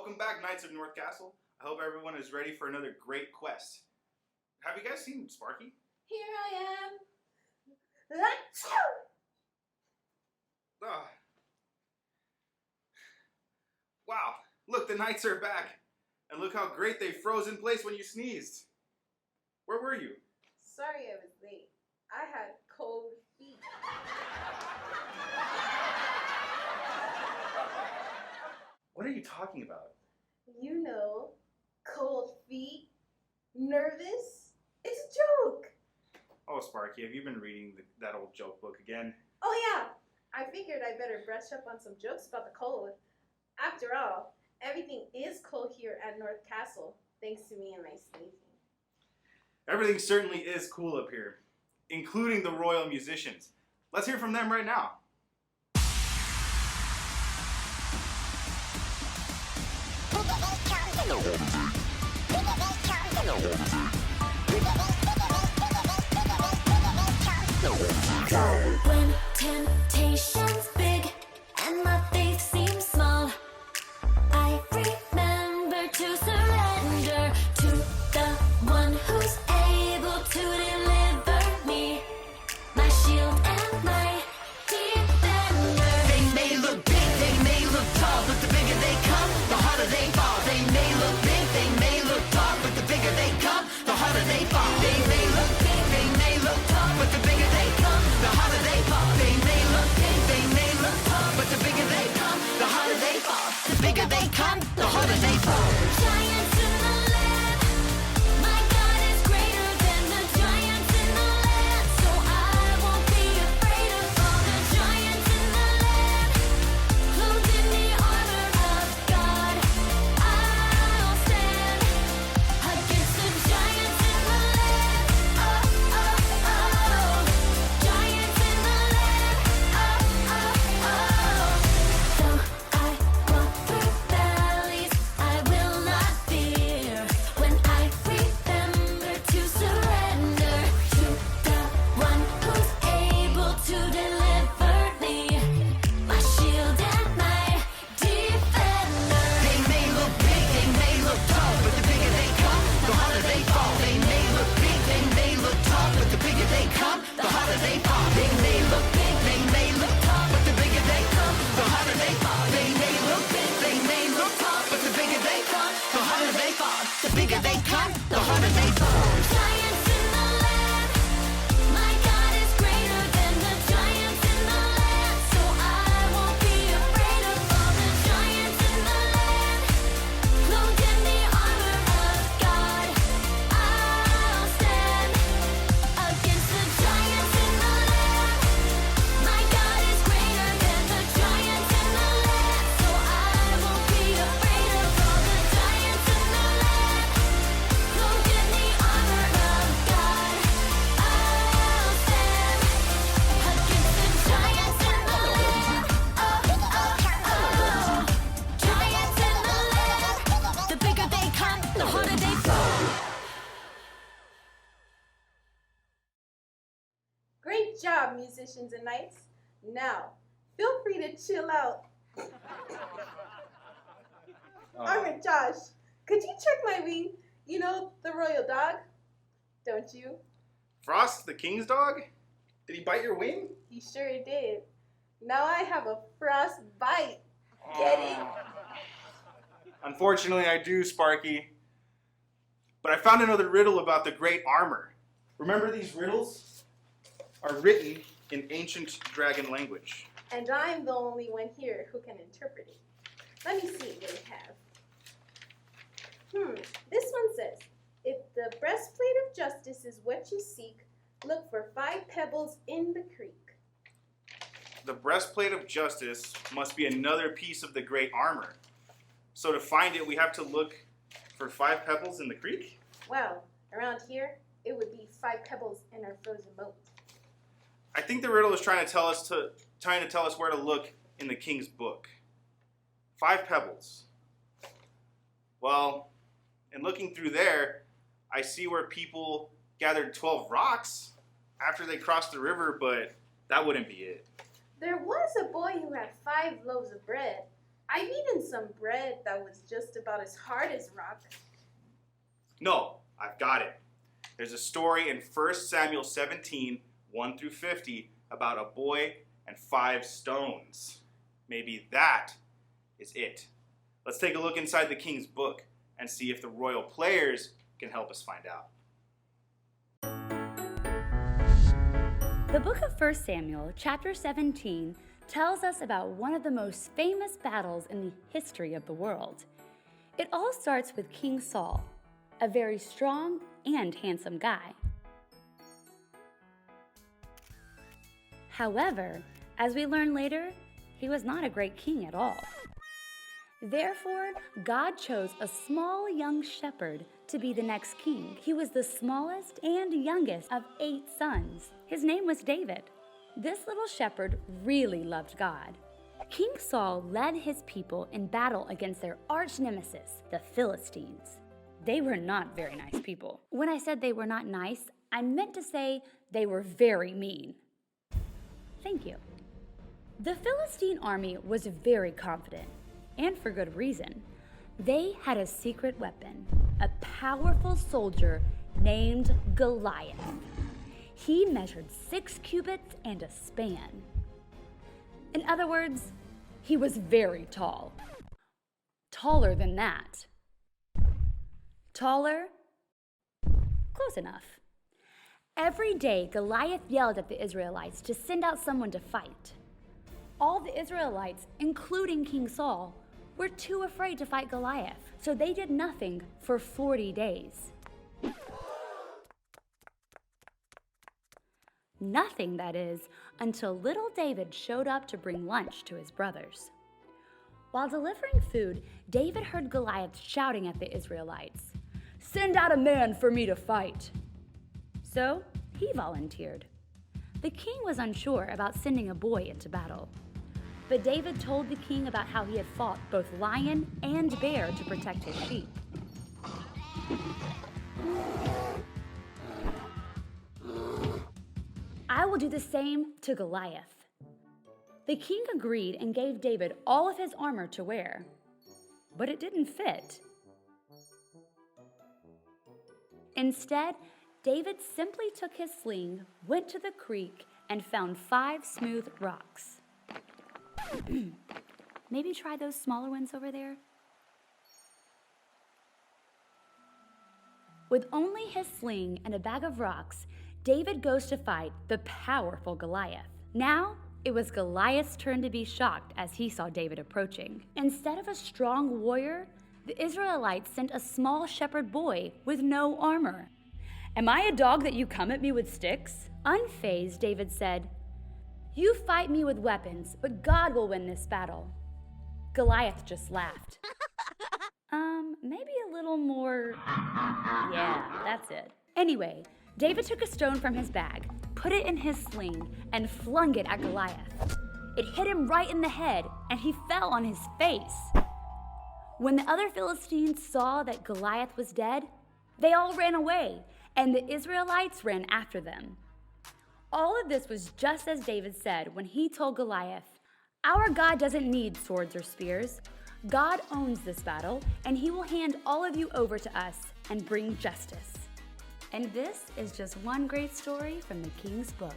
Welcome back, Knights of North Castle. I hope everyone is ready for another great quest. Have you guys seen Sparky? Here I am. Ah. Wow, look, the Knights are back. And look how great they froze in place when you sneezed. Where were you? Sorry I was late. I had cold feet. What are you talking about? You know, cold feet, nervous. It's a joke. Oh, Sparky, have you been reading that old joke book again? Oh yeah, I figured I better brush up on some jokes about the cold. After all, everything is cold here at North Castle, thanks to me and my sneezing. Everything certainly is cool up here, including the royal musicians. Let's hear from them right now. When temptation's big and my faith seems small, I remember to surrender to the one who's able to deliver me, my shield and my defender. They may look big, they may look tall, but the bigger they come, the harder they fall. They may look big, they may look tall, but the bigger they come, the harder they fall. They may look big, they may look tall, but the bigger they come, the harder they fall. They may look big, they may look tall, but the bigger they come, the harder they fall. The bigger they come, the harder they fall. Giants in the land, my God is greater than the giants in the land, so I won't be afraid of all the giants in the land. Clothed in the armor of God, I'll stand against the giants in the land. Oh, oh, oh, giants in the land. Oh, oh, oh. Though I walk through valleys, I will not fear. When I remember to surrender to the one who's able to deliver me, my shield and my defender. They may look big, they may look tall, but the bigger they come, the harder they fall. They may look big, they may look tall, but the bigger they come, the harder they fall. They may look big, they may look tall, but the bigger they come, the harder they fall. They may look big, they may look tall, but the bigger they come, the harder they fall. The bigger they come, the harder they fall. Giants in the land, my God is greater than the giants in the land, so I won't be afraid of all the giants in the land. Clothed in the armor of God, I'll stand against the giants in the land. My God is greater than the giants in the land, so I won't be afraid of all the giants in the land. Clothed in the armor of God, I'll stand against the giants in the land. Oh, oh, oh, giants in the land. The bigger they come, the harder they fall. Great job, musicians and knights. Now, feel free to chill out. Alright, Josh, could you check my wing? You know, the royal dog? Don't you? Frost, the king's dog? Did he bite your wing? He sure did. Now I have a frost bite. Get it? Unfortunately, I do, Sparky. But I found another riddle about the great armor. Remember, these riddles are written in ancient dragon language. And I'm the only one here who can interpret it. Let me see what we have. This one says, if the breastplate of justice is what you seek, look for 5 pebbles in the creek. The breastplate of justice must be another piece of the great armor. So to find it, we have to look for 5 pebbles in the creek? Well, around here, it would be 5 pebbles in our frozen moat. I think the riddle is trying to tell us where to look in the king's book. 5 pebbles. Well, in looking through there, I see where people gathered 12 rocks after they crossed the river, but that wouldn't be it. There was a boy who had 5 loaves of bread. I've eaten some bread that was just about as hard as rock. No, I've got it. There's a story in 1 Samuel 17, 1 through 50, about a boy and 5 stones. Maybe that is it. Let's take a look inside the king's book and see if the royal players can help us find out. The book of 1 Samuel, chapter 17, tells us about one of the most famous battles in the history of the world. It all starts with King Saul, a very strong and handsome guy. However, as we learn later, he was not a great king at all. Therefore, God chose a small young shepherd to be the next king. He was the smallest and youngest of 8 sons. His name was David. This little shepherd really loved God. King Saul led his people in battle against their arch nemesis, the Philistines. They were not very nice people. When I said they were not nice, I meant to say they were very mean. Thank you. The Philistine army was very confident, and for good reason. They had a secret weapon, a powerful soldier named Goliath. He measured 6 cubits and a span. In other words, he was very tall. Taller than that. Taller? Close enough. Every day, Goliath yelled at the Israelites to send out someone to fight. All the Israelites, including King Saul, were too afraid to fight Goliath, so they did nothing for 40 days. Nothing, that is, until little David showed up to bring lunch to his brothers. While delivering food, David heard Goliath shouting at the Israelites, "Send out a man for me to fight." So he volunteered. The king was unsure about sending a boy into battle. But David told the king about how he had fought both lion and bear to protect his sheep. I will do the same to Goliath. The king agreed and gave David all of his armor to wear, but it didn't fit. Instead, David simply took his sling, went to the creek, and found 5 smooth rocks. Maybe try those smaller ones over there? With only his sling and a bag of rocks, David goes to fight the powerful Goliath. Now, it was Goliath's turn to be shocked as he saw David approaching. Instead of a strong warrior, the Israelites sent a small shepherd boy with no armor. "Am I a dog that you come at me with sticks?" Unfazed, David said, "You fight me with weapons, but God will win this battle." Goliath just laughed. Maybe a little more... Yeah, that's it. Anyway, David took a stone from his bag, put it in his sling, and flung it at Goliath. It hit him right in the head, and he fell on his face. When the other Philistines saw that Goliath was dead, they all ran away, and the Israelites ran after them. All of this was just as David said when he told Goliath, "Our God doesn't need swords or spears. God owns this battle, and he will hand all of you over to us and bring justice." And this is just one great story from the King's Book.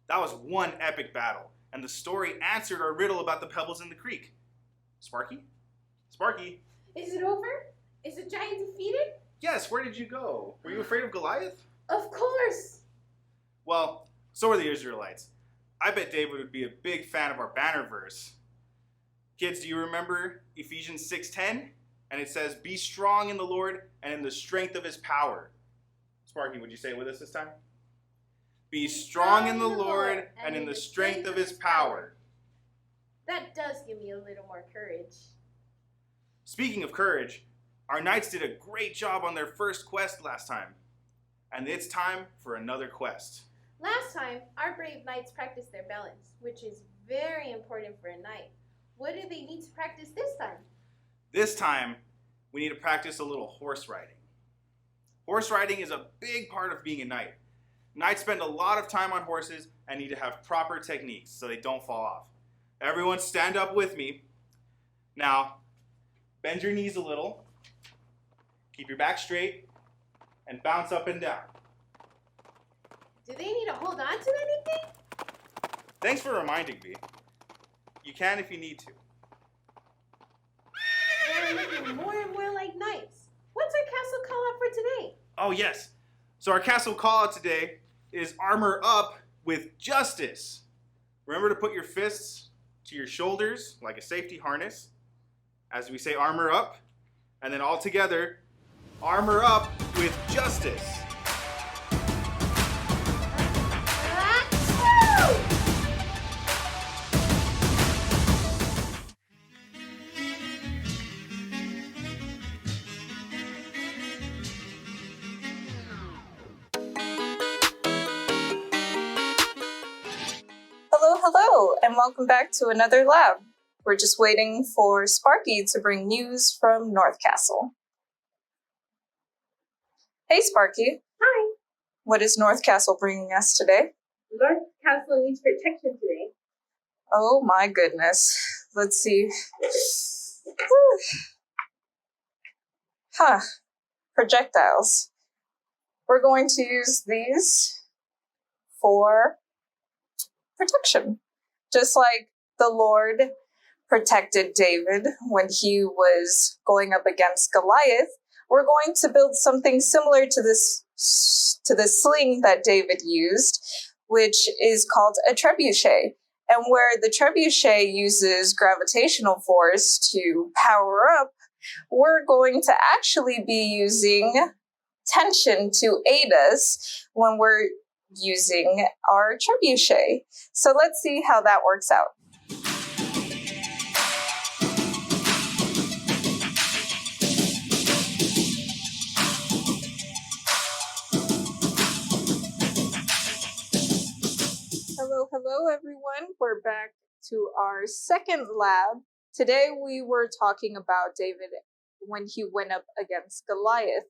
That was one epic battle, and the story answered our riddle about the pebbles in the creek. Sparky? Sparky? Is it over? Is the giant defeated? Yes, where did you go? Were you afraid of Goliath? Of course! Well, so were the Israelites. I bet David would be a big fan of our banner verse. Kids, do you remember Ephesians 6:10? And it says, "Be strong in the Lord and in the strength of his power." Sparky, would you say it with us this time? Be strong in the Lord and in the strength of his power. That does give me a little more courage. Speaking of courage, our knights did a great job on their first quest last time. And it's time for another quest. Last time, our brave knights practiced their balance, which is very important for a knight. What do they need to practice this time? This time, we need to practice a little horse riding. Horse riding is a big part of being a knight, Knights spend a lot of time on horses and need to have proper techniques so they don't fall off. Everyone stand up with me. Now, bend your knees a little, keep your back straight, and bounce up and down. Do they need to hold on to anything? Thanks for reminding me. You can if you need to. They're looking more and more like knights. What's our castle call out for today? Oh yes, so our castle call out today is armor up with justice. Remember to put your fists to your shoulders like a safety harness as we say armor up, and then all together, armor up with justice. Achoo! Hello, and welcome back to another lab. We're just waiting for Sparky to bring news from North Castle. Hey, Sparky. Hi. What is North Castle bringing us today? North Castle needs protection today. Oh my goodness. Let's see. Whew. Huh. Projectiles. We're going to use these for protection. Just like the Lord protected David when he was going up against Goliath, we're going to build something similar to this sling that David used, which is called a trebuchet. And where the trebuchet uses gravitational force to power up, we're going to actually be using tension to aid us when we're using our trebuchet. So let's see how that works out. Hello everyone. We're back to our second lab. Today we were talking about David when he went up against Goliath,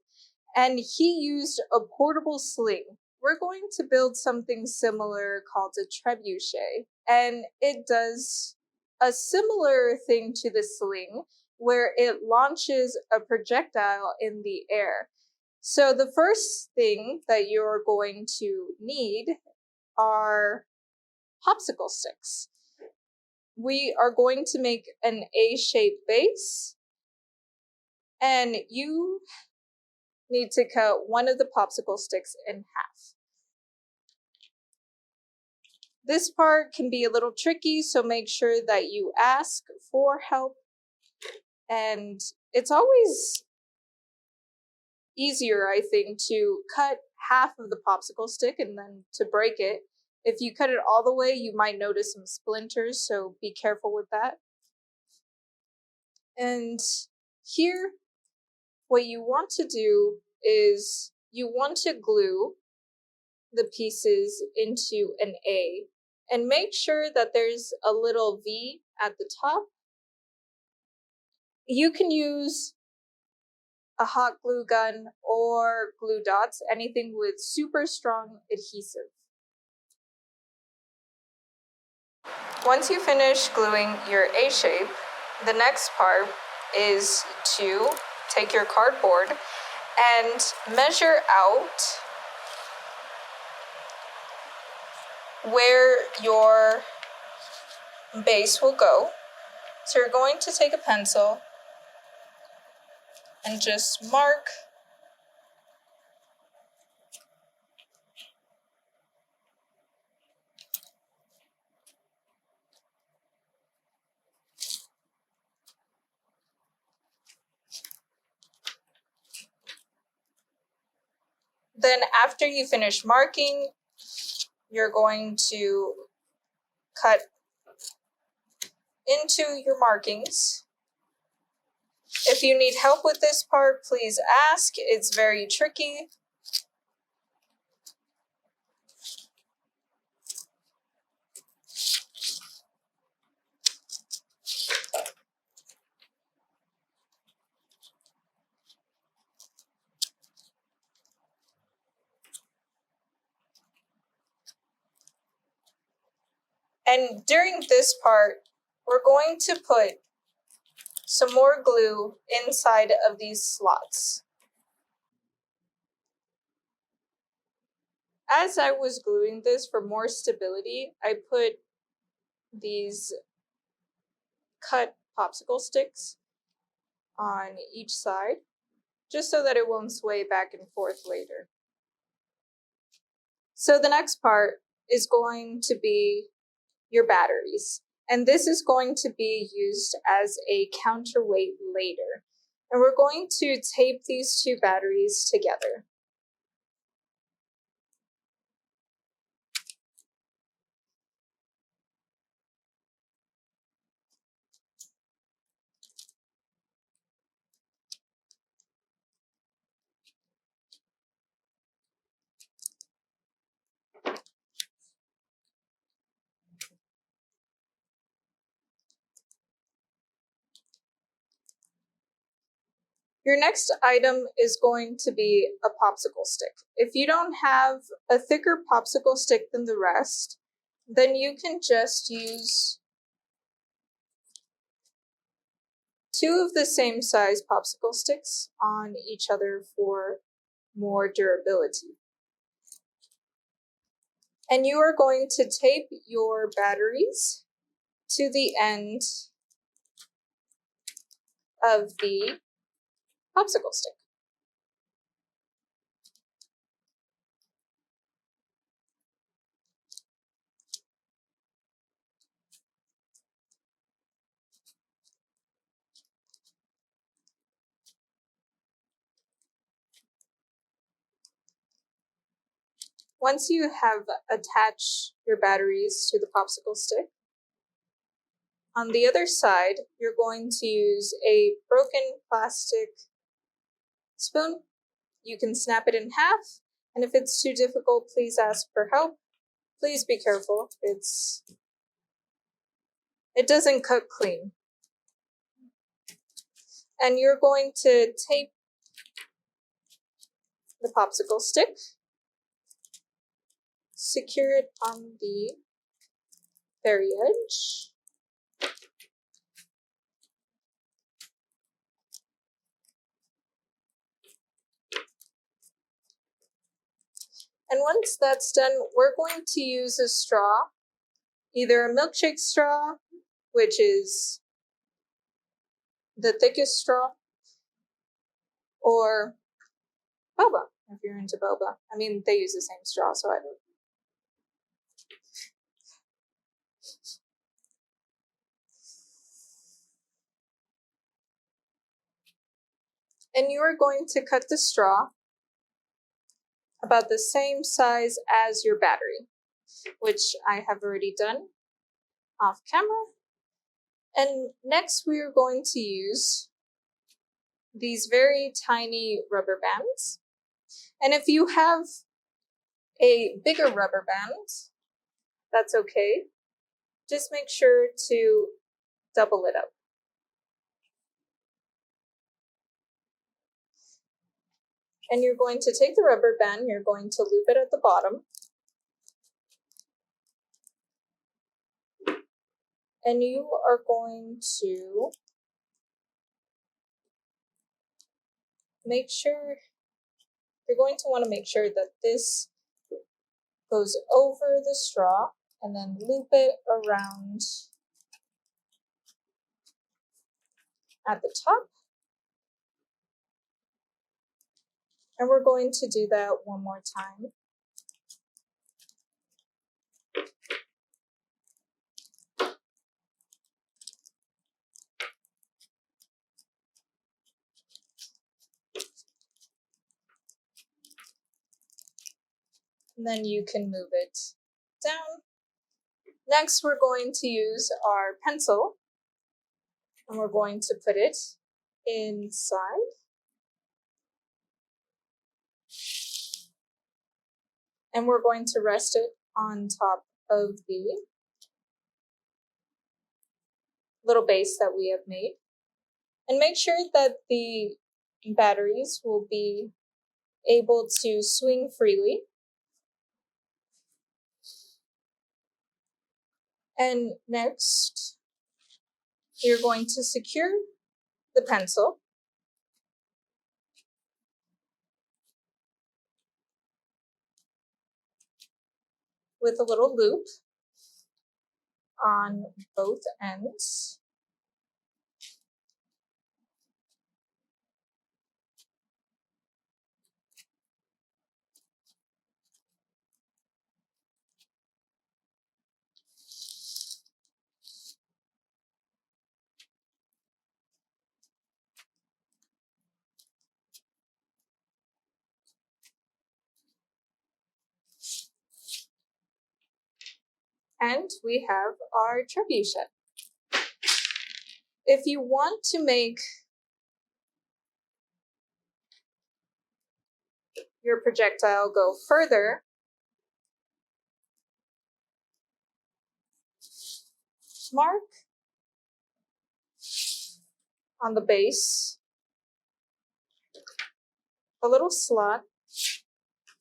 and he used a portable sling. We're going to build something similar called a trebuchet, and it does a similar thing to the sling where it launches a projectile in the air. So the first thing that you're going to need are popsicle sticks. We are going to make an A-shaped base, and you need to cut one of the popsicle sticks in half. This part can be a little tricky, so make sure that you ask for help. And it's always easier, I think, to cut half of the popsicle stick and then to break it. If you cut it all the way, you might notice some splinters, so be careful with that. And here, what you want to do is you want to glue the pieces into an A and make sure that there's a little V at the top. You can use a hot glue gun or glue dots, anything with super strong adhesive. Once you finish gluing your A shape, the next part is to take your cardboard and measure out where your base will go. So you're going to take a pencil and just mark Then after you finish marking, you're going to cut into your markings. If you need help with this part, please ask. It's very tricky. And during this part, we're going to put some more glue inside of these slots. As I was gluing this for more stability, I put these cut popsicle sticks on each side, just so that it won't sway back and forth later. So the next part is going to be your batteries. And this is going to be used as a counterweight later. And we're going to tape these two batteries together. Your next item is going to be a popsicle stick. If you don't have a thicker popsicle stick than the rest, then you can just use two of the same size popsicle sticks on each other for more durability. And you are going to tape your batteries to the end of the popsicle stick. Once you have attached your batteries to the popsicle stick, on the other side, you're going to use a broken plastic spoon. You can snap it in half, and if it's too difficult, please ask for help. Please be careful. It doesn't cut clean. And you're going to tape the popsicle stick, secure it on the very edge. And once that's done, we're going to use a straw, either a milkshake straw, which is the thickest straw, or boba, if you're into boba. I mean, they use the same straw, so I don't. And you are going to cut the straw about the same size as your battery, which I have already done off camera. And next we are going to use these very tiny rubber bands. And if you have a bigger rubber band, that's okay. Just make sure to double it up. And you're going to take the rubber band, you're going to loop it at the bottom. And you are going to make sure, you're going to want to make sure that this goes over the straw and then loop it around at the top. And we're going to do that one more time. And then you can move it down. Next, we're going to use our pencil, and we're going to put it inside. And we're going to rest it on top of the little base that we have made. And make sure that the batteries will be able to swing freely. And next, you're going to secure the pencil with a little loop on both ends. And we have our trebuchet. If you want to make your projectile go further, mark on the base a little slot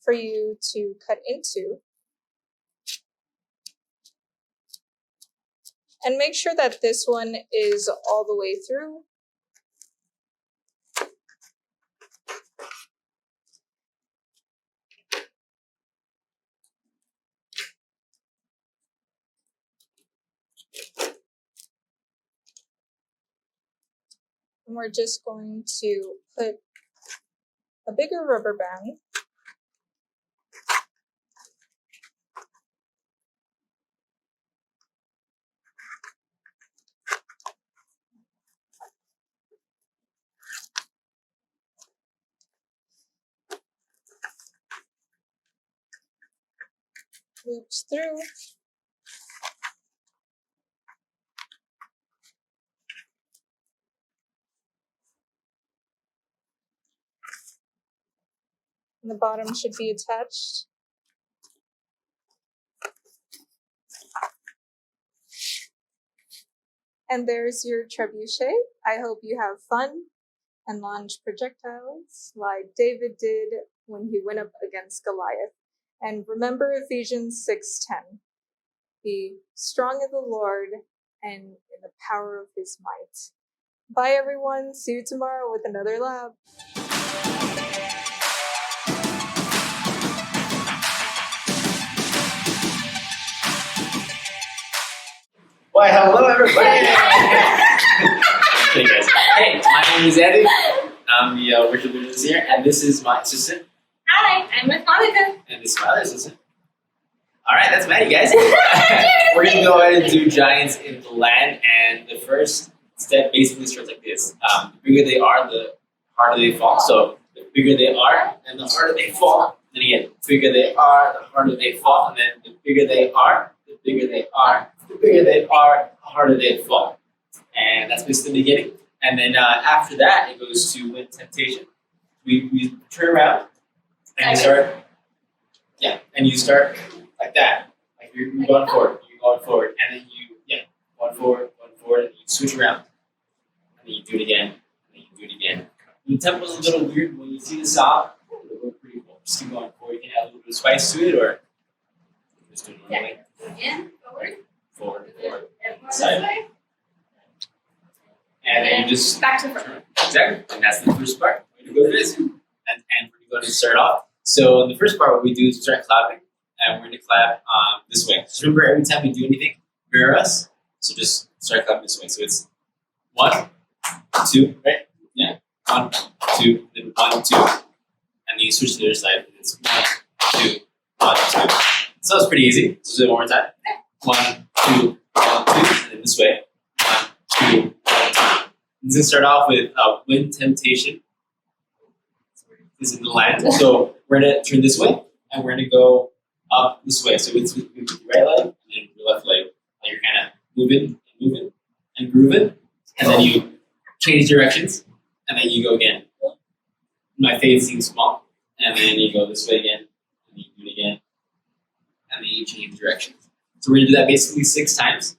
for you to cut into. And make sure that this one is all the way through. And we're just going to put a bigger rubber band loops through. And the bottom should be attached. And there's your trebuchet. I hope you have fun and launch projectiles like David did when he went up against Goliath. And remember Ephesians 6:10. Be strong in the Lord and in the power of his might. Bye everyone. See you tomorrow with another lab. Why, hello everybody! Hey guys. Hey, my name is Andy. I'm the worship leader this year, and this is my assistant. Hi, I'm with Monica. And this is my other assistant. Alright, that's Maddie, guys. We're gonna go ahead and do giants in the land, and the first step basically starts like this. The bigger they are, the harder they fall. So the bigger they are, and the harder they fall. Then again, the bigger they are, the harder they fall, and then the bigger they are, the bigger they are, the bigger they are, the harder they fall. And that's basically the beginning. And then after that, it goes to win temptation. We turn around and you start, and you start like that. Like you're going forward, and then going forward, and you switch around. And then you do it again, and then you do it again. The tempo's a little weird when you see the song. It'll look pretty cool. Just keep going forward. You can add a little bit of spice to it, or just do it normally. Again, forward. Forward. Side. And then you just back to the front. Exactly. And that's the first part. We're going to go to this. And we're going to start off. So in the first part, what we do is we start clapping. And we're going to clap this way. So remember, every time we do anything, mirror us. So just start clapping this way. So it's 1, 2, right? Yeah. 1, 2, then 1, 2. And then you switch to the other side. It's 1, 2, 1, 2. So it's pretty easy. So do it one more time. 1, 2, 1, 2. And then this way. 1, 2, 1, 2. Let's just start off with win temptation. Is in the land. So we're going to turn this way, and we're going to go up this way. So it's with your right leg and then your left leg. And you're kind of moving and grooving. And then you change directions, and then you go again. My face seems small. And then you go this way again, and then you do it again. And then you change directions. So we're going to do that basically 6 times.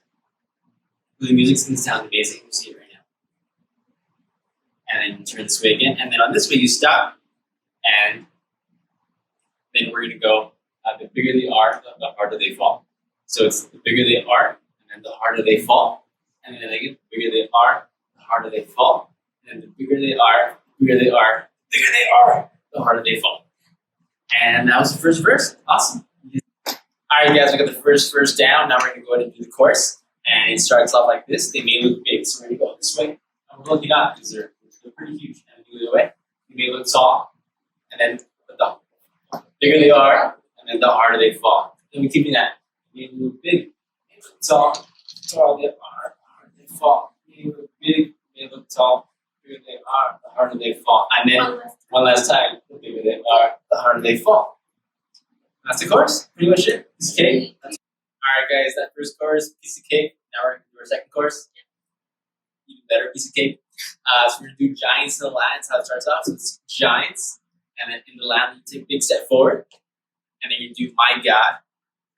The music's going to sound amazing. You'll see it right now. And then you turn this way again. And then on this way, you stop. And then we're going to go, the bigger they are, the harder they fall. So it's the bigger they are, and and the harder they fall. And then again, the bigger they are, the harder they fall. And the bigger they are, the bigger they are, the bigger they are, the harder they fall. And that was the first verse. Awesome. All right, guys, we got the first verse down. Now we're going to go ahead and do the chorus. And it starts off like this. They may look big, so we're going to go this way. And we're looking up because they're pretty huge. And do it away. They may look tall. And then the bigger they are, and then the harder they fall. Then we keep doing that. They may look big, they look tall, the harder they are, the harder they fall. They look big, they look tall, the bigger they are, the harder they fall. And then one last time, the bigger they are, the harder they fall. That's the chorus. Pretty much it. Piece of cake. Alright, guys, that first chorus, piece of cake. Now we're going to do our second chorus. Even better, piece of cake. So we're going to do giants in the land. That's how it starts off. So it's giants. And then in the land, you take a big step forward. And then you do my God.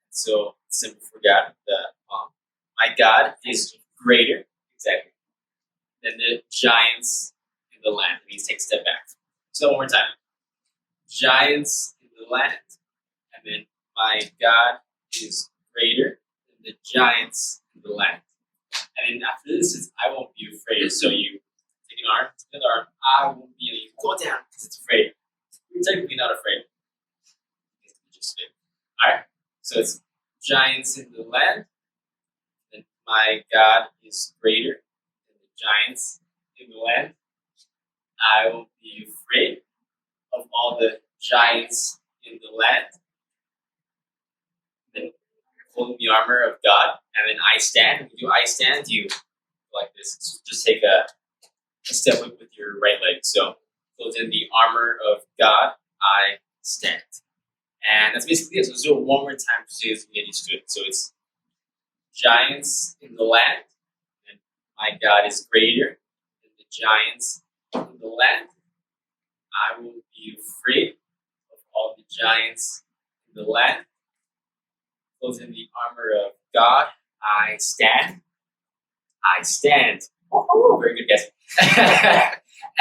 So it's simple for God. My God is greater. Exactly. Than the giants in the land. And you take a step back. So one more time. Giants in the land. And then my God is greater than the giants in the land. And then after this is I won't be afraid. So you take an arm, take another arm. I won't be. You go down because it's afraid. You're technically not afraid. Alright. So it's giants in the land. And my God is greater than the giants in the land. I won't be afraid of all the giants in the land. Then holding the armor of God, and then I stand. When you do I stand, you like this. So just take a step with your right leg. So close in the armor of God, I stand. And that's basically it. So let's do it one more time so you guys can get used to it. So it's giants in the land, and my God is greater than the giants in the land. I won't be afraid of all the giants in the land. Close in the armor of God, I stand. I stand. Oh, very good guess.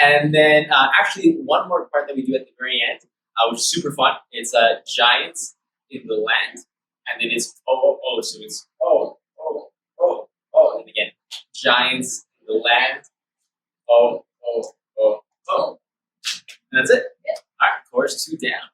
And then actually one more part that we do at the very end, which is super fun. It's giants in the land, and then it's oh. So it's oh. And again, giants in the land, oh. And that's it. All right, chorus 2 down.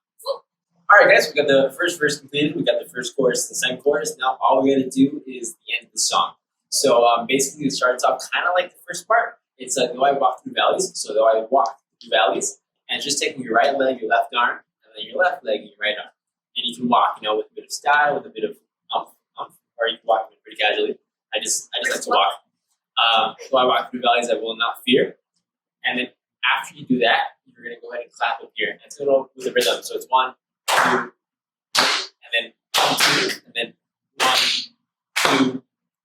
All right, guys, we got the first verse completed. We got the first chorus, the second chorus. Now all we got to do is the end of the song. So basically, it starts off kind of like the first part. It's though I walk through valleys. So though I walk through valleys, and just taking your right leg, your left arm, and then your left leg and your right arm. And you can walk, with a bit of style, with a bit of or you can walk pretty casually. I just like to walk. Though I walk through valleys, I will not fear. And then after you do that, you're gonna go ahead and clap up here. And it's gonna go with the rhythm. So it's 1, 2, and then 1, 2, and then 1, 2,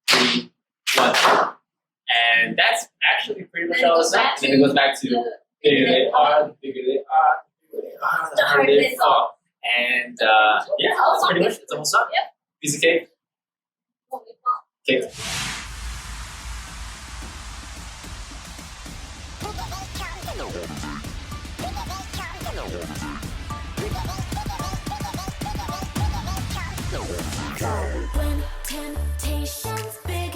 3, 1. And that's actually pretty much all the song. And then it goes back to the bigger they are, the bigger they are, the bigger they are, the harder they fall. And yeah, that's pretty much the whole song. Yep. Piece of cake. Cake. When temptation's big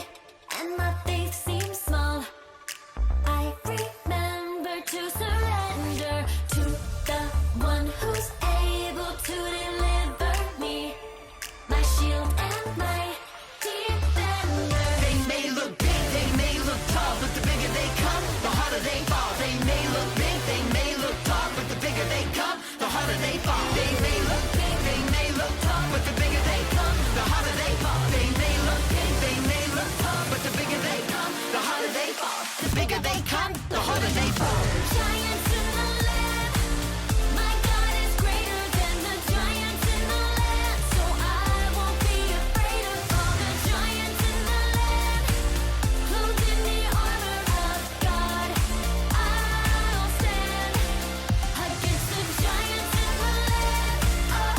and my faith seems small, I remember to surrender to the one who's able to deliver me, my shield and my defender. They may look big, they may look tall, but the bigger they come, the harder they fall. They may look big, they may look tall, but the bigger they come, the harder they fall. They may look big, they may look tall, but the bigger they come, the harder they fall. They may look big, they may look tall, but the bigger they come, the harder they fall. The bigger they come, the harder they fall. Giants in the land, my God is greater than the giants in the land. So I won't be afraid of all the giants in the land. Clothed in the armor of God, I'll stand against the giants in the land. Oh.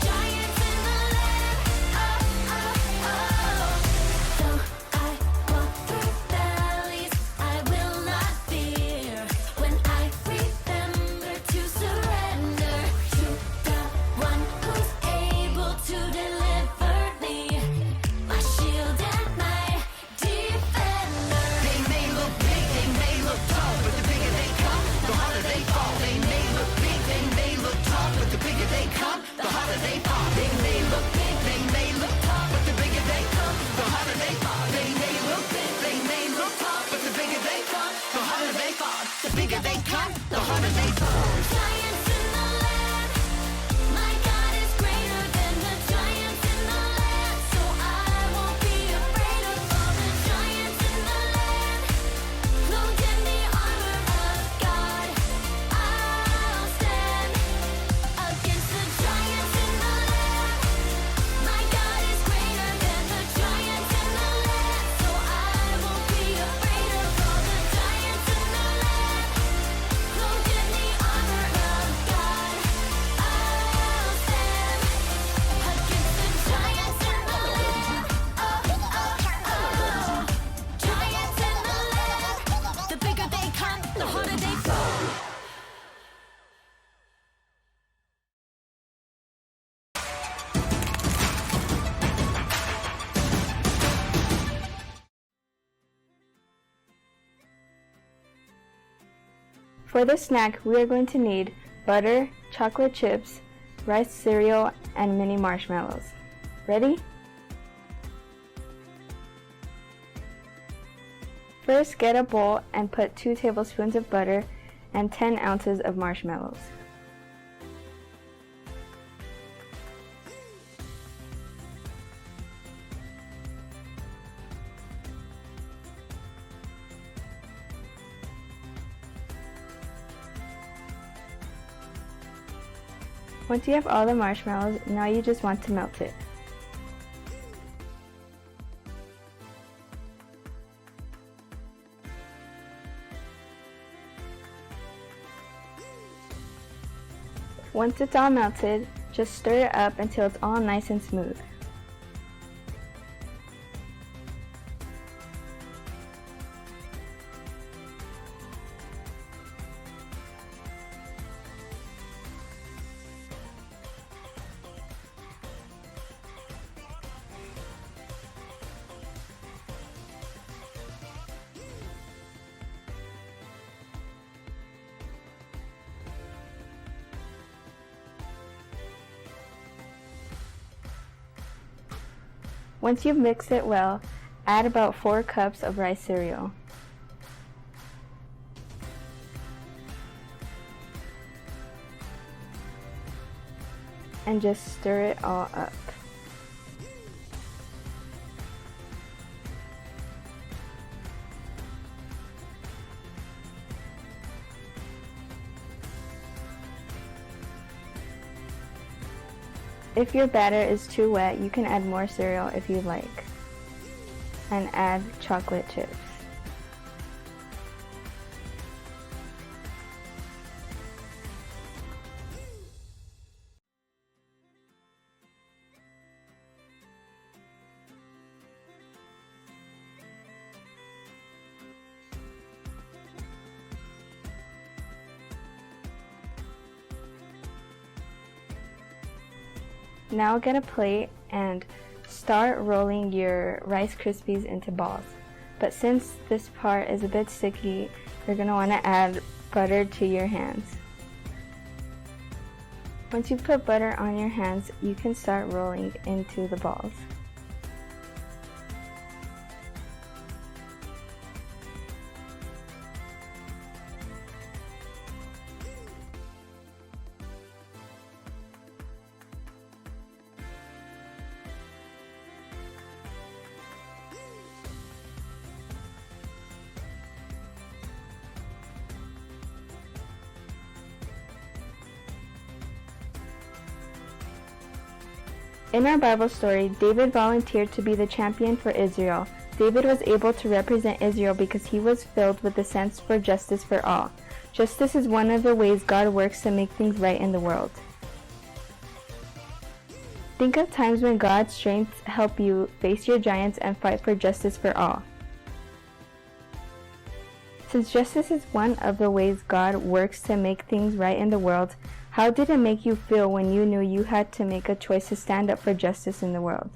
Giants in the land. Oh. Though I walk through valleys, I will not For this snack, we are going to need butter, chocolate chips, rice cereal, and mini marshmallows. Ready? First, get a bowl and put 2 tablespoons of butter and 10 ounces of marshmallows. Once you have all the marshmallows, now you just want to melt it. Once it's all melted, just stir it up until it's all nice and smooth. Once you've mixed it well, add about 4 cups of rice cereal. And just stir it all up. If your batter is too wet, you can add more cereal if you'd like. And add chocolate chips. Now get a plate and start rolling your Rice Krispies into balls. But since this part is a bit sticky, you're going to want to add butter to your hands. Once you put butter on your hands, you can start rolling into the balls. In our Bible story, David volunteered to be the champion for Israel. David was able to represent Israel because he was filled with the sense for justice for all. Justice is one of the ways God works to make things right in the world. Think of times when God's strength helped you face your giants and fight for justice for all. Since justice is one of the ways God works to make things right in the world, how did it make you feel when you knew you had to make a choice to stand up for justice in the world?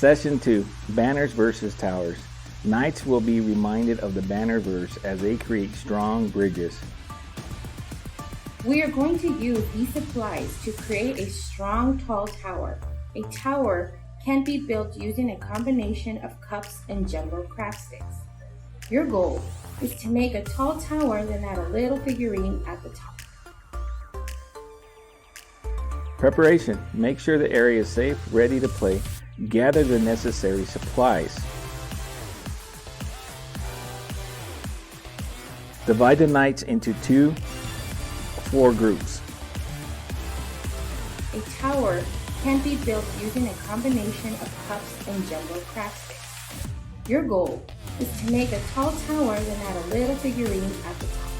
Session 2, Banners versus Towers. Knights will be reminded of the banner verse as they create strong bridges. We are going to use these supplies to create a strong, tall tower. A tower can be built using a combination of cups and jumbo craft sticks. Your goal is to make a tall tower, then add a little figurine at the top. Preparation. Make sure the area is safe, ready to play. Gather the necessary supplies. Divide the knights into 4 groups. A tower can be built using a combination of cups and jumbo craft sticks. Your goal is to make a tall tower, then add a little figurine at the top.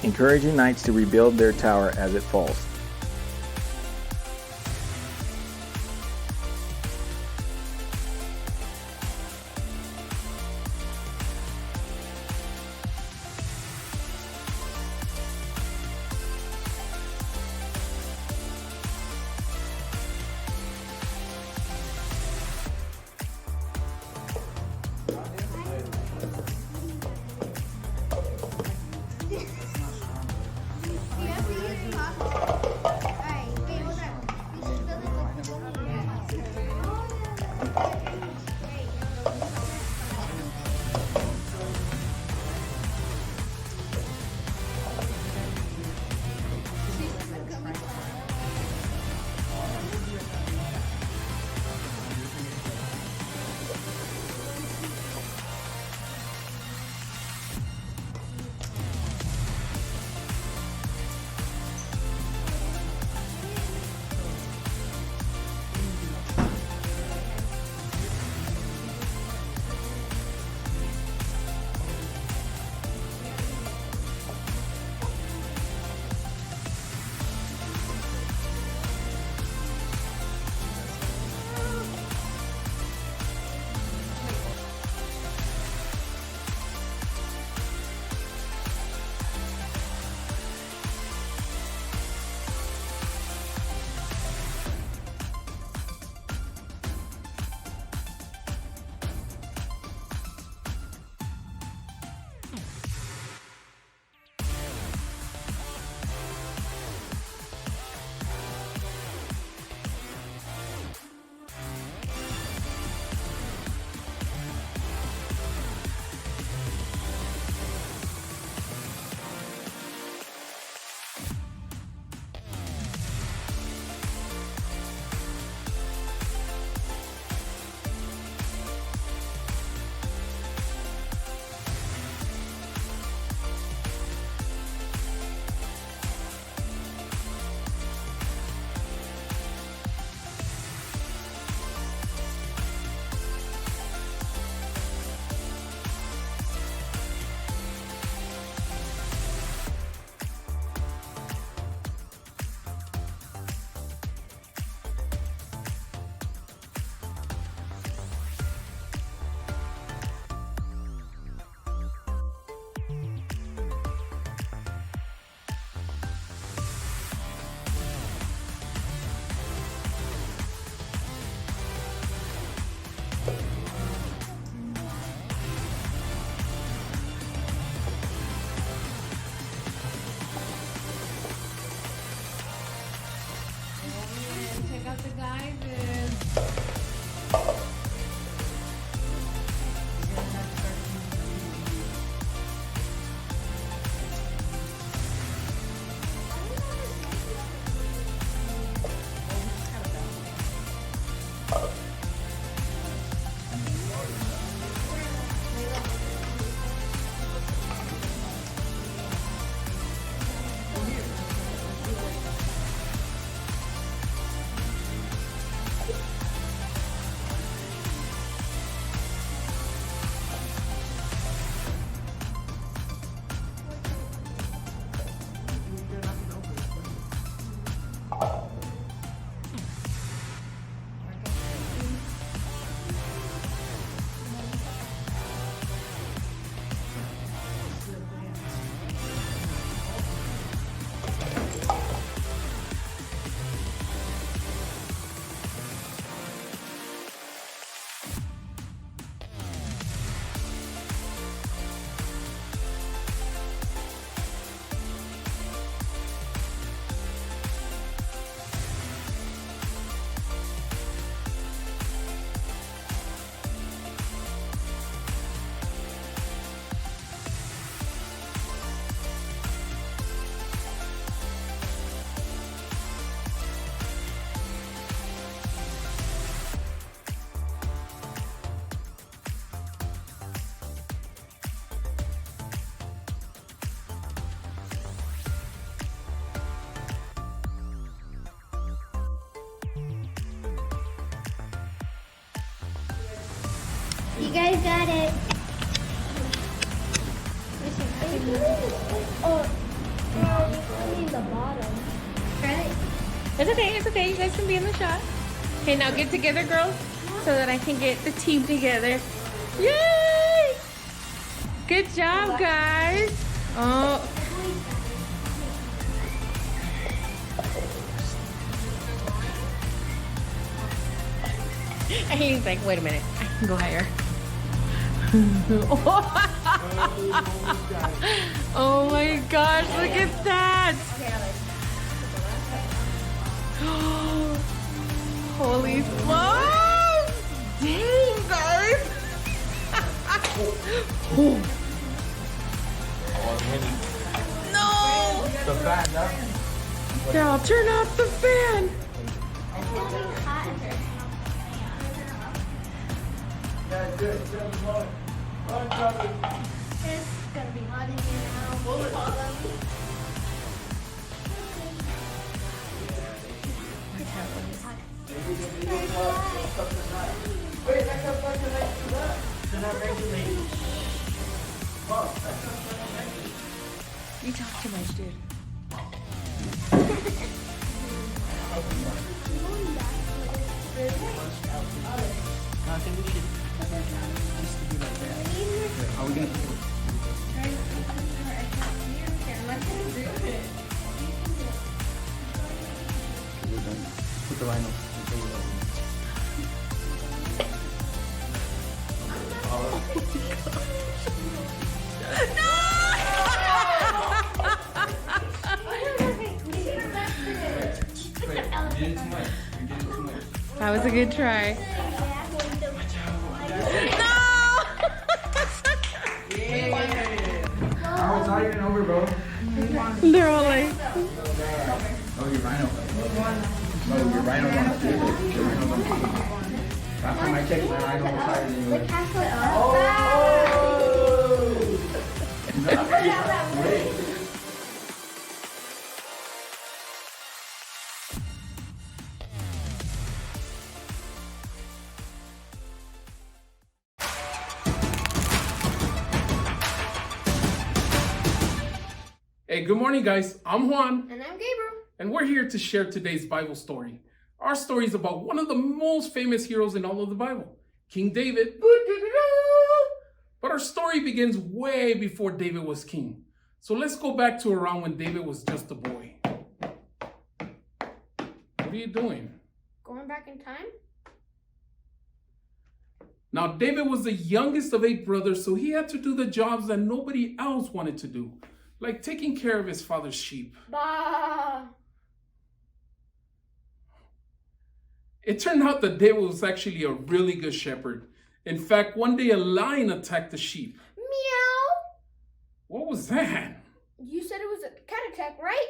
Encouraging knights to rebuild their tower as it falls. You guys got it. Oh, you're in the bottom. Right? It's okay, it's okay. You guys can be in the shot. Okay, now get together, girls, so that I can get the team together. Yay! Good job, guys. Oh. And he's like, wait a minute, I can go higher. Oh my gosh, look at that! Holy smokes! Dang, guys! No! The fan, huh? Now turn off the fan! It's gonna be hot in here now. Both of them. You talk too much, dude. I think we should just do like that. Are we gonna put the rhino? That was a good try. Oh, it's not even over, bro. They're all like, Oh, your rhino. No, your rhino's on the table. Your rhino's on the table. Last time I checked, my rhino was higher than yours. Hey, good morning, guys. I'm Juan, And I'm Gabriel. and we're here to share today's Bible story. Our story is about one of the most famous heroes in all of the Bible, King David. But our story begins way before David was king. So let's go back to around when David was just a boy. What are you doing? Going back in time? Now, David was the youngest of 8 brothers, so he had to do the jobs that nobody else wanted to do, like taking care of his father's sheep. Bah! It turned out that David was actually a really good shepherd. In fact, one day a lion attacked the sheep. Meow! What was that? You said it was a cat attack, right?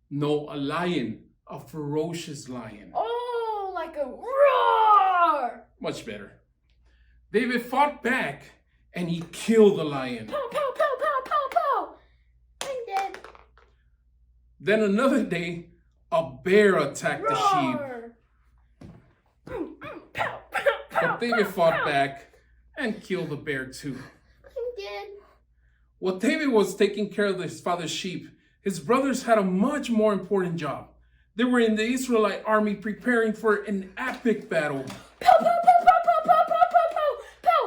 No, a lion. A ferocious lion. Oh, like a roar! Much better. David fought back and he killed the lion. Pow, pow, pow, pow, pow, pow! I'm dead. Then another day, a bear attacked the sheep. Roar! But David fought back and killed the bear too. I'm dead. While David was taking care of his father's sheep, his brothers had a much more important job. They were in the Israelite army preparing for an epic battle. Pow, pow, pow, pow, pow, pow, pow, pow, pow, pow!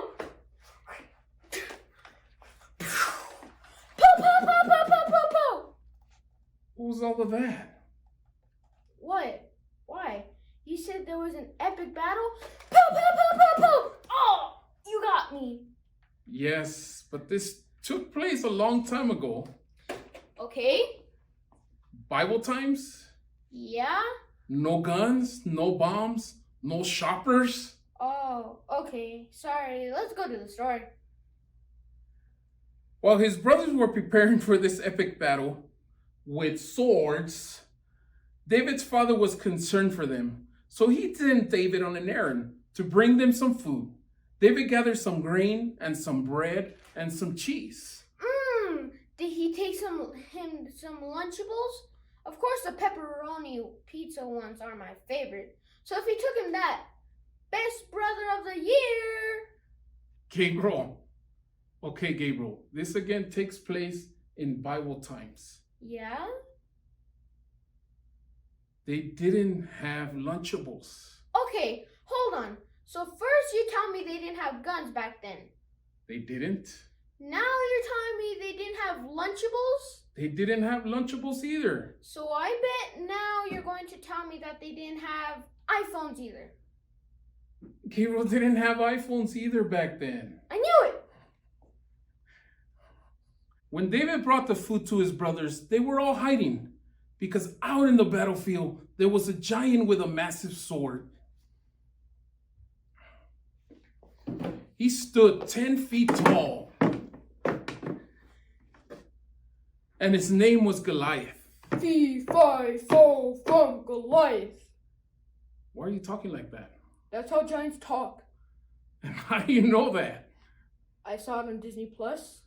Pow, pow, pow, pow, pow, pow, pow! What was all of that? What? Why? You said there was an epic battle? Pow, pow, pow, pow, pow! Oh, you got me. Yes, but this took place a long time ago. Okay. Bible times? Yeah? No guns, no bombs, no shoppers. Oh, okay. Sorry. Let's go to the story. While his brothers were preparing for this epic battle with swords, David's father was concerned for them. So he sent David on an errand to bring them some food. David gathered some grain and some bread and some cheese. Did he take some Lunchables? Of course, the pepperoni pizza ones are my favorite. So if he took him that, Best brother of the year. Gabriel. Okay, Gabriel. This again takes place in Bible times. Yeah? They didn't have Lunchables. Okay, hold on. So first you tell me they didn't have guns back then. They didn't. Now you're telling me they didn't have Lunchables? They didn't have Lunchables either. So I bet now you're going to tell me that they didn't have iPhones either. Gabriel didn't have iPhones either back then. I knew it! When David brought the food to his brothers, they were all hiding because out in the battlefield, there was a giant with a massive sword. He stood 10 feet tall, and his name was Goliath. Fee, fi, fo, fum, Goliath. Why are you talking like that? That's how giants talk. And how do you know that? I saw it on Disney Plus.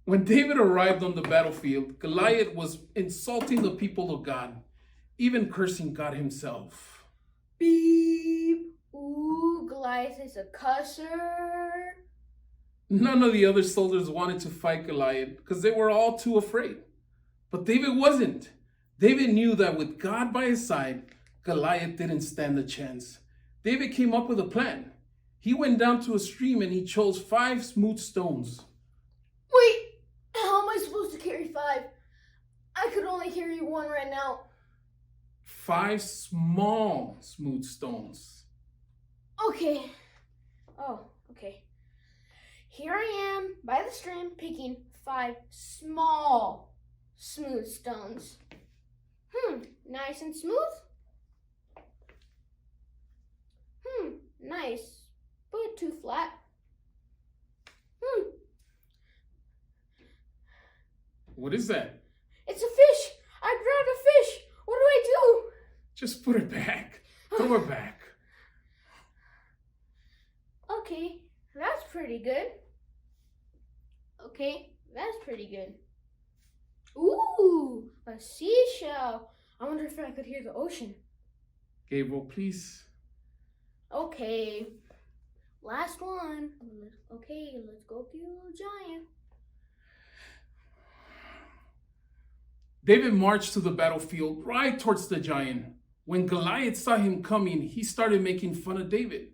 When David arrived on the battlefield, Goliath was insulting the people of God, even cursing God himself. Beep. Ooh, Goliath is a cusser. None of the other soldiers wanted to fight Goliath because they were all too afraid. But David wasn't. David knew that with God by his side, Goliath didn't stand a chance. David came up with a plan. He went down to a stream and he chose 5 smooth stones. Wait, how am I supposed to carry 5? I could only carry 1 right now. 5 small smooth stones. Okay. Oh, okay. Here I am by the stream picking 5 small smooth stones. Nice and smooth. Nice, but too flat. What is that? It's a fish. I grabbed a fish. What do I do? Just put it back. Throw it back. Okay, that's pretty good. Okay, that's pretty good. Ooh, a seashell. I wonder if I could hear the ocean. Gabriel, please. Okay, last one. Okay, let's go kill a giant. David marched to the battlefield right towards the giant. When Goliath saw him coming, he started making fun of David.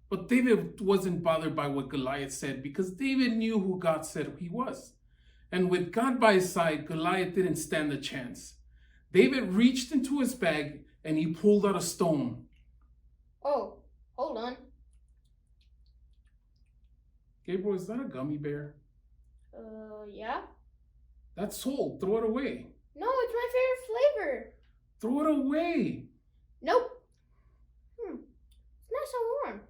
But David wasn't bothered by what Goliath said because David knew who God said he was. And with God by his side, Goliath didn't stand a chance. David reached into his bag and he pulled out a stone. Oh, hold on. Gabriel, is that a gummy bear? Yeah? That's salt. Throw it away. No, it's my favorite flavor. Throw it away. Nope. It's not so warm.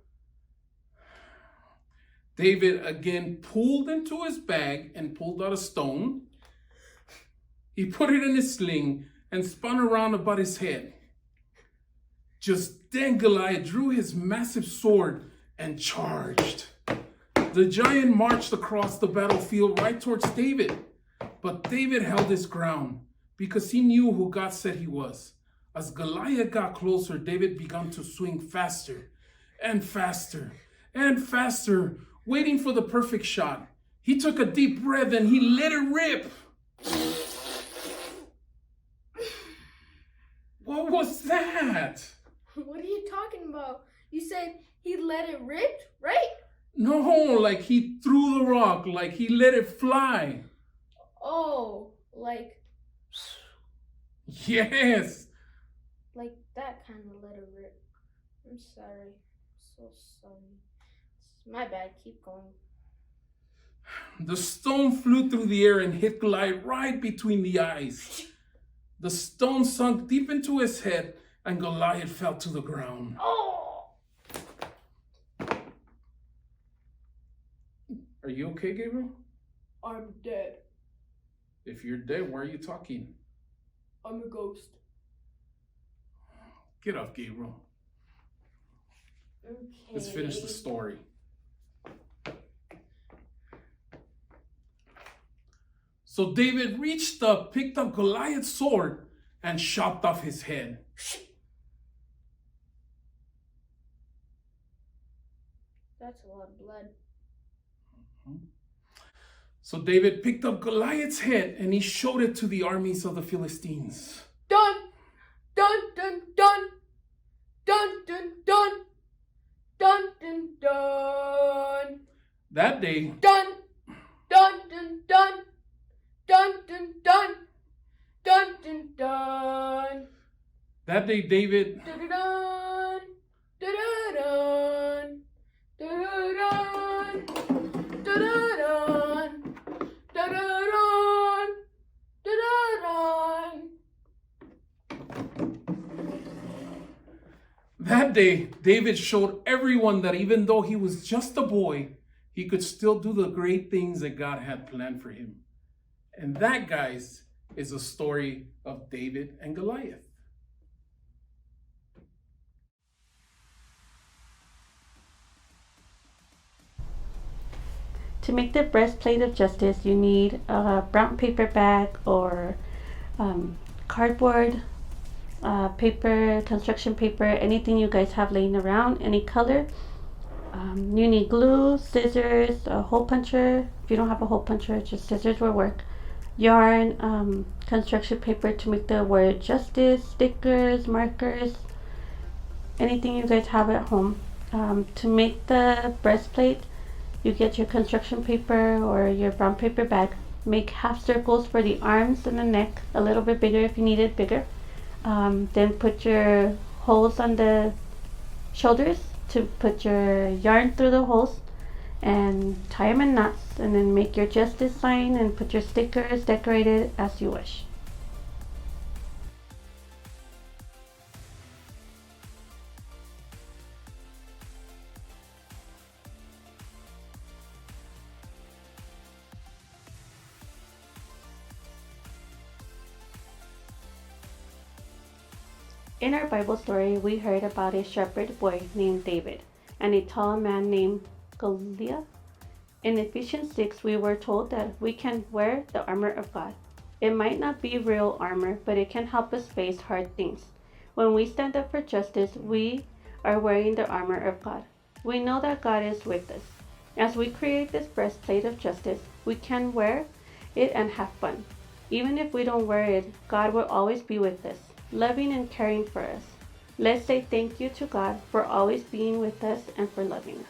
David again pulled into his bag and pulled out a stone. He put it in his sling and spun around about his head. Just then Goliath drew his massive sword and charged. The giant marched across the battlefield right towards David. But David held his ground because he knew who God said he was. As Goliath got closer, David began to swing faster and faster and faster, waiting for the perfect shot. He took a deep breath and he let it rip. What was that? What are you talking about? You said he let it rip, right? No, like he threw the rock, like he let it fly. Oh, like Yes. like that kind of let it rip. I'm sorry. So sorry. It's my bad. Keep going. The stone flew through the air and hit Goliath right between the eyes. The stone sunk deep into his head and Goliath fell to the ground. Oh! Are you okay, Gabriel? I'm dead. If you're dead, why are you talking? I'm a ghost. Get up, Gabriel. Okay. Let's finish the story. So David reached up, picked up Goliath's sword, and chopped off his head. That's a lot of blood. So David picked up Goliath's head and he showed it to the armies of the Philistines. Dun, dun, dun, dun, dun, dun, dun, dun, dun, dun. That day, Dun, dun, dun, dun, dun, dun, dun, dun, dun, dun. that day David Dun, dun, dun, dun, dun, dun, dun, dun, dun, dun, dun. That day, David showed everyone that even though he was just a boy, he could still do the great things that God had planned for him. And that, guys, is a story of David and Goliath. To make the breastplate of justice, you need a brown paper bag or cardboard, paper, construction paper, anything you guys have laying around, any color. You need glue, scissors, a hole puncher. If you don't have a hole puncher, just scissors will work. Yarn, construction paper to make the word justice, stickers, markers, anything you guys have at home. To make the breastplate, you get your construction paper or your brown paper bag. Make half circles for the arms and the neck, a little bit bigger if you need it bigger. Then put your holes on the shoulders to put your yarn through the holes and tie them in knots, and then make your justice sign and put your stickers decorated as you wish. In our Bible story, we heard about a shepherd boy named David and a tall man named Goliath. In Ephesians 6, we were told that we can wear the armor of God. It might not be real armor, but it can help us face hard things. When we stand up for justice, we are wearing the armor of God. We know that God is with us. As we create this breastplate of justice, we can wear it and have fun. Even if we don't wear it, God will always be with us, loving and caring for us. Let's say thank you to God for always being with us and for loving us.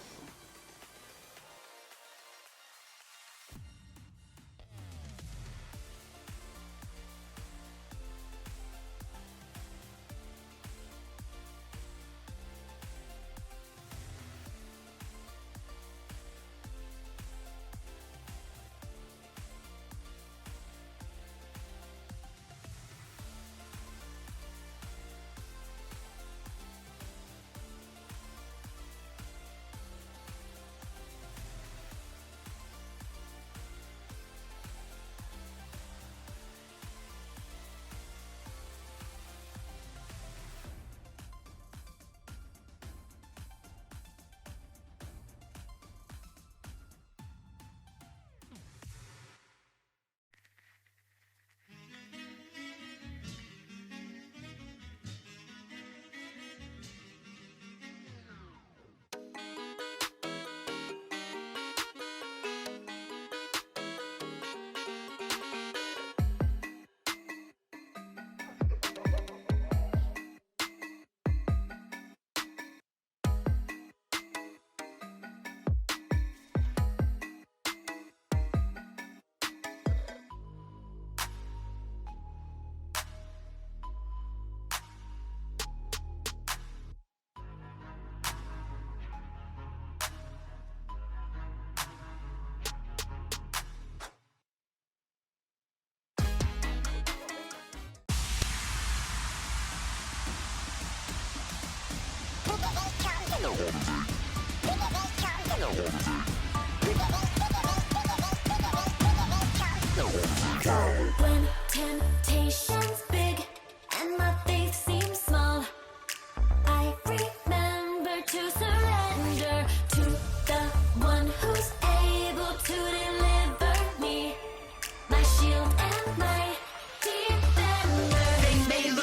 When temptation's big and my faith seems small, I remember to surrender to the one who's able to deliver me, my shield and my defender. They may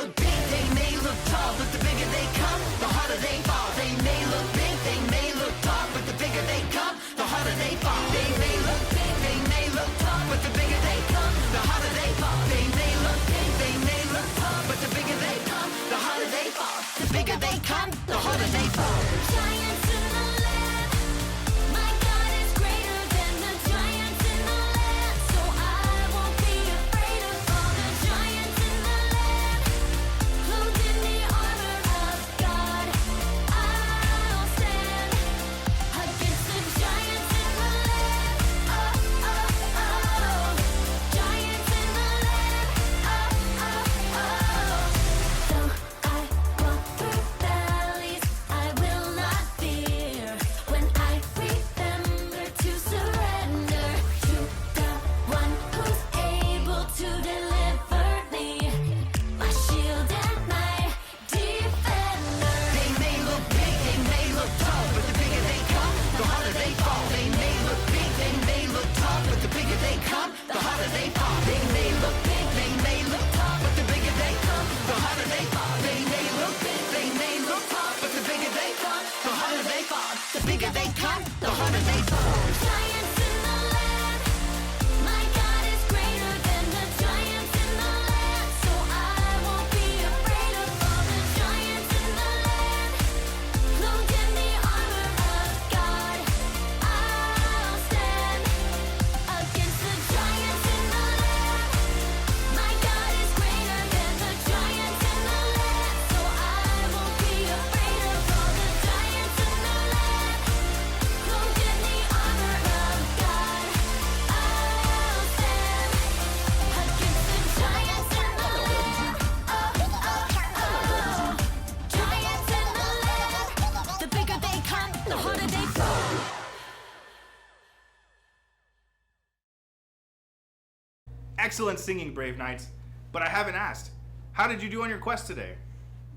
Excellent singing, brave knights. But I haven't asked. How did you do on your quest today?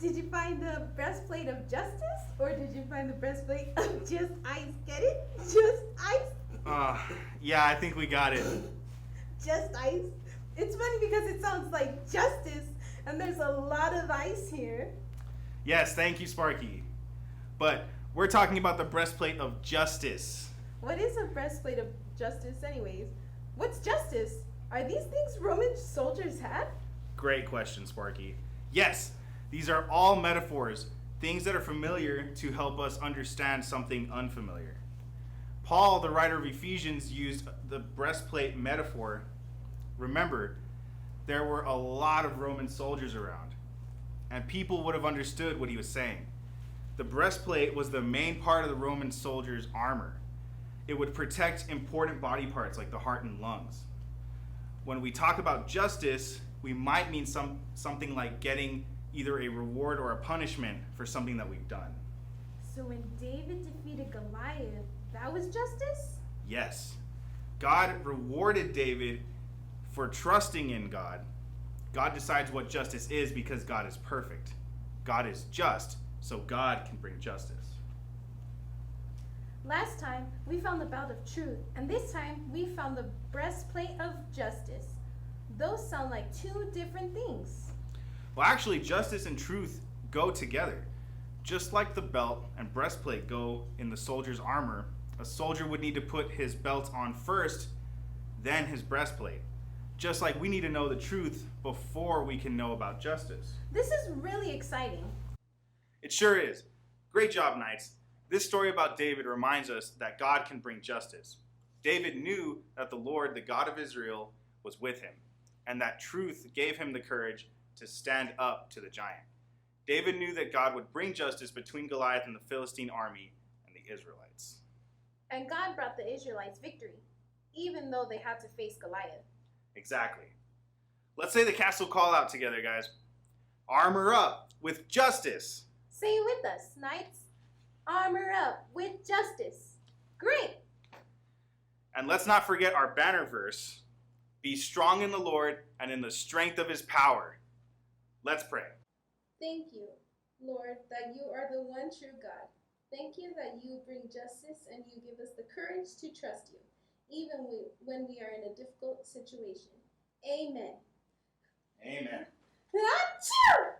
Did you find the breastplate of justice? Or did you find the breastplate of just ice? Get it? Just ice? Yeah, I think we got it. Just ice? It's funny because it sounds like justice, and there's a lot of ice here. Yes, thank you, Sparky. But we're talking about the breastplate of justice. What is a breastplate of justice anyways? What's justice? Are these things Roman soldiers had? Great question, Sparky. Yes, these are all metaphors, things that are familiar to help us understand something unfamiliar. Paul, the writer of Ephesians, used the breastplate metaphor. Remember, there were a lot of Roman soldiers around, and people would have understood what he was saying. The breastplate was the main part of the Roman soldier's armor. It would protect important body parts like the heart and lungs. When we talk about justice, we might mean something like getting either a reward or a punishment for something that we've done. So when David defeated Goliath, that was justice? Yes. God rewarded David for trusting in God. God decides what justice is because God is perfect. God is just, so God can bring justice. Last time, we found the belt of truth, and this time, we found the breastplate of justice. Those sound like two different things. Well, actually, justice and truth go together. Just like the belt and breastplate go in the soldier's armor, a soldier would need to put his belt on first, then his breastplate. Just like we need to know the truth before we can know about justice. This is really exciting. It sure is. Great job, Knights. This story about David reminds us that God can bring justice. David knew that the Lord, the God of Israel, was with him, and that truth gave him the courage to stand up to the giant. David knew that God would bring justice between Goliath and the Philistine army and the Israelites. And God brought the Israelites victory, even though they had to face Goliath. Exactly. Let's say the castle call out together, guys. Armor up with justice. Say it with us, Knights. Armor up with justice. Great. And let's not forget our banner verse. Be strong in the Lord and in the strength of his power. Let's pray. Thank you, Lord, that you are the one true God. Thank you that you bring justice and you give us the courage to trust you, even when we are in a difficult situation. Amen. Amen. Achoo!